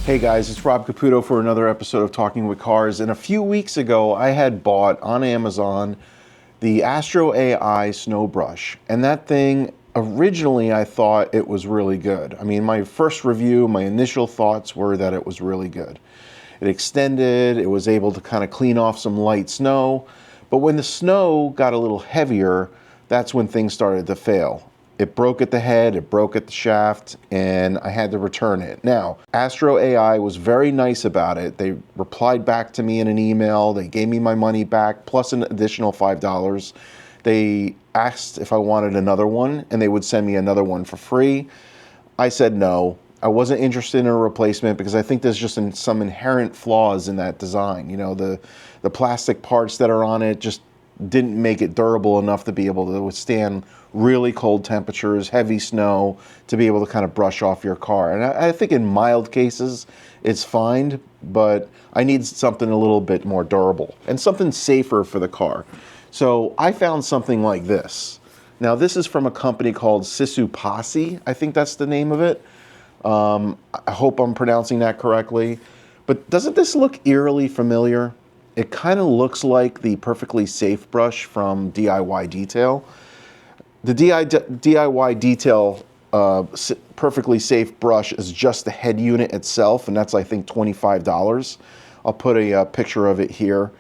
Hey guys, it's Rob Caputo for another episode of Talking with Cars. And a few weeks ago, I had bought on Amazon the Astro AI snow brush. And that thing, originally I thought it was really good. I mean, my first review, my initial thoughts were that it was really good. It extended, it was able to kind of clean off some light snow. But when the snow got a little heavier, that's when things started to fail. It broke at the head, it broke at the shaft, and I had to return it. Now, Astro AI was very nice about it. They replied back to me in an email. They gave me my money back, plus an additional $5. They asked if I wanted another one, and they would send me another one for free. I said no. I wasn't interested in a replacement because I think there's just some inherent flaws in that design. You know, the plastic parts that are on it just didn't make it durable enough to be able to withstand really cold temperatures, heavy snow, to be able to kind of brush off your car. And I think in mild cases, it's fine, but I need something a little bit more durable and something safer for the car. So I found something like this. Now this is from a company called Sisupasi, I think that's the name of it. I hope I'm pronouncing that correctly. But doesn't this look eerily familiar? It kind of looks like the Perfectly Safe brush from DIY Detail. The DIY Detail Perfectly Safe brush is just the head unit itself, and that's, I think, $25. I'll put a picture of it here.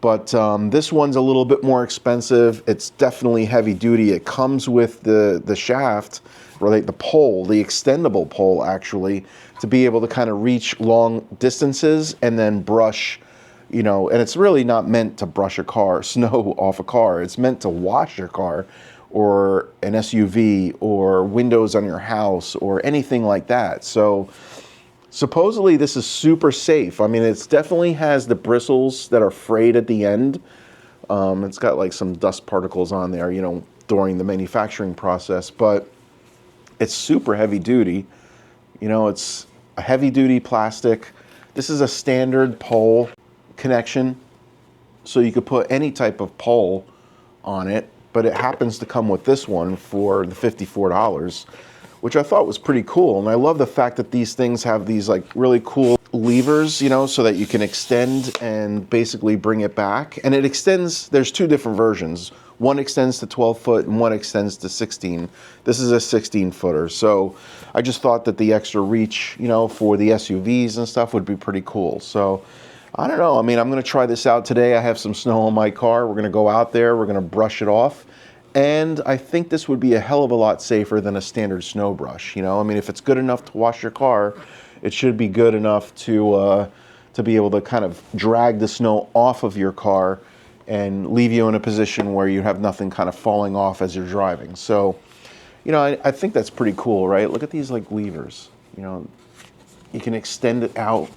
But this one's a little bit more expensive. It's definitely heavy duty. It comes with the shaft, or the pole, the extendable pole, actually, to be able to kind of reach long distances and then brush. You know, and it's really not meant to brush a car, snow off a car. It's meant to wash your car or an SUV or windows on your house or anything like that. So supposedly this is super safe. I mean, it definitely has the bristles that are frayed at the end. It's got like some dust particles on there, you know, during the manufacturing process, but it's super heavy duty. You know, it's a heavy duty plastic. This is a standard pole connection, so you could put any type of pole on it, but it happens to come with this one for the $54, which I thought was pretty cool. And I love the fact that these things have these like really cool levers, you know, so that you can extend and basically bring it back. And it extends, there's two different versions. One extends to 12 foot and one extends to 16. This is a 16 footer. So I just thought that the extra reach, you know, for the SUVs and stuff would be pretty cool. So I don't know. I mean, I'm going to try this out today. I have some snow on my car. We're going to go out there. We're going to brush it off. And I think this would be a hell of a lot safer than a standard snow brush. You know, I mean, if it's good enough to wash your car, it should be good enough to be able to kind of drag the snow off of your car and leave you in a position where you have nothing kind of falling off as you're driving. So, you know, I think that's pretty cool, right? Look at these like levers. You know, you can extend it out,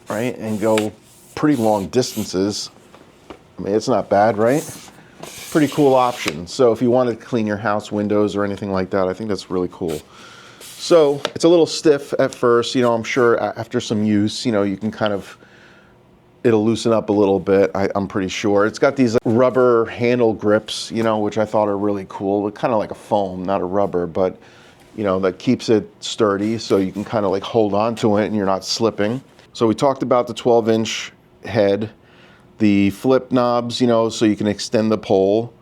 right, and go pretty long distances. I mean, it's not bad, right? Pretty cool option. So if you wanted to clean your house windows or anything like that, I think that's really cool. So it's a little stiff at first, you know. I'm sure after some use, you know, you can kind of, it'll loosen up a little bit, I'm pretty sure. It's got these rubber handle grips, you know, which I thought are really cool. Kind of like a foam, not a rubber, but, you know, that keeps it sturdy so you can kind of like hold on to it and you're not slipping. So we talked about the 12-inch head, the flip knobs, you know, so you can extend the pole.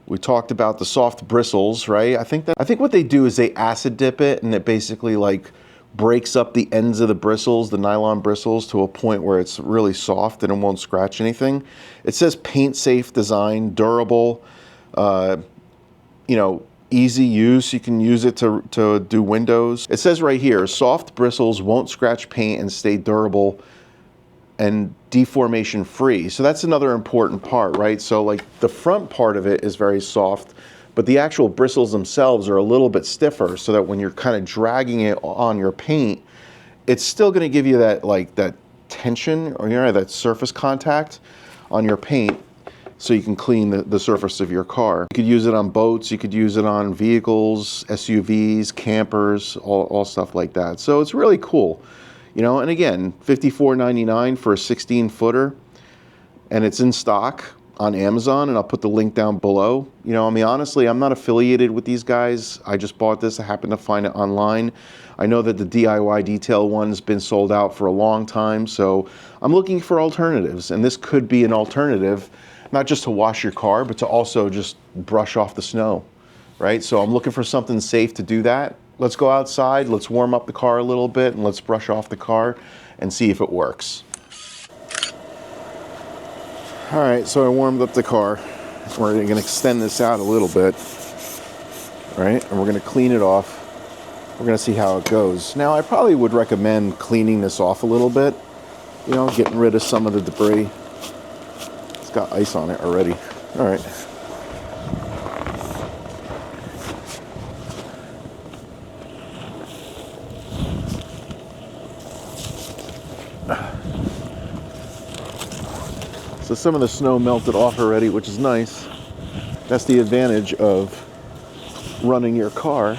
We talked about the soft bristles, right? I think what they do is they acid dip it, and it basically like breaks up the ends of the bristles, the nylon bristles, to a point where it's really soft and it won't scratch anything. It says paint safe design, durable, you know, easy use. You can use it to do windows. It says right here, soft bristles won't scratch paint and stay durable and deformation free. So that's another important part, right? So like the front part of it is very soft, but the actual bristles themselves are a little bit stiffer, so that when you're kind of dragging it on your paint, it's still going to give you that like that tension, or, you know, that surface contact on your paint, so you can clean the surface of your car. You could use it on boats, you could use it on vehicles, SUVs, campers, all stuff like that. So it's really cool, you know. And again, $54.99 for a 16 footer, and it's in stock. on Amazon, and I'll put the link down below. You know, I mean, honestly, I'm not affiliated with these guys. I just bought this. I happened to find it online. I know that the DIY detail one's been sold out for a long time, so I'm looking for alternatives, and this could be an alternative, not just to wash your car, but to also just brush off the snow, right? So I'm looking for something safe to do that. Let's go outside, let's warm up the car a little bit, and let's brush off the car and see if it works. All right, so I warmed up the car. We're going to extend this out a little bit, right? And we're going to clean it off. We're going to see how it goes. Now, I probably would recommend cleaning this off a little bit, you know, getting rid of some of the debris. It's got ice on it already. All right. So some of the snow melted off already, which is nice. That's the advantage of running your car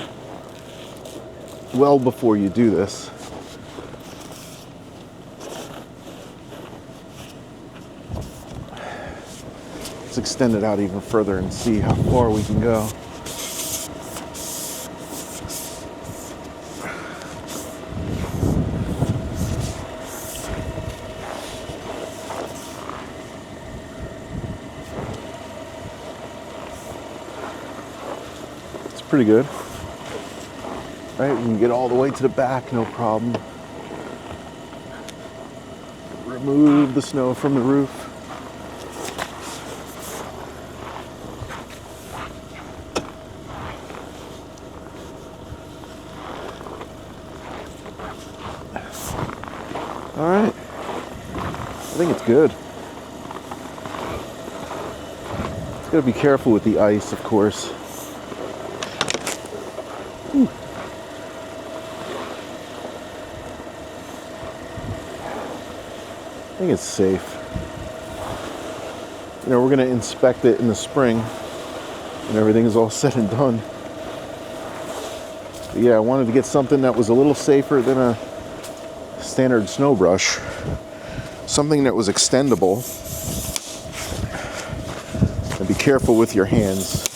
well before you do this. Let's extend it out even further and see how far we can go. Pretty good, right? We can get all the way to the back, no problem. Remove the snow from the roof. All right, I think it's good. Gotta be careful with the ice, of course. Ooh. I think it's safe. You know, we're going to inspect it in the spring when everything is all said and done. But yeah, I wanted to get something that was a little safer than a standard snow brush. Something that was extendable. And be careful with your hands.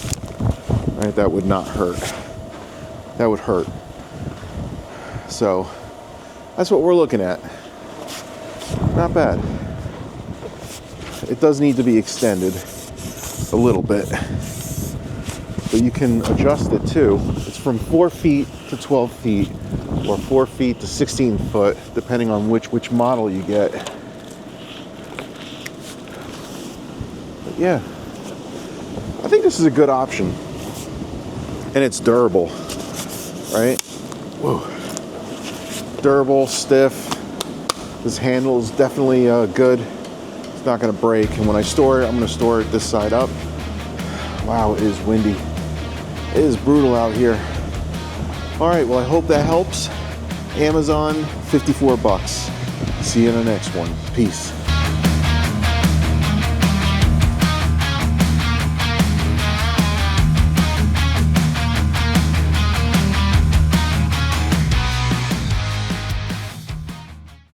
Right, that would not hurt. That would hurt. So that's what we're looking at. Not bad. It does need to be extended a little bit, but you can adjust it too. It's from 4 feet to 12 feet or 4 feet to 16 foot, depending on which model you get. But yeah, I think this is a good option, and it's durable. Right? Whoa. Durable, stiff. This handle is definitely good. It's not going to break. And when I store it, I'm going to store it this side up. Wow, it is windy. It is brutal out here. All right, well, I hope that helps. Amazon, $54. See you in the next one. Peace.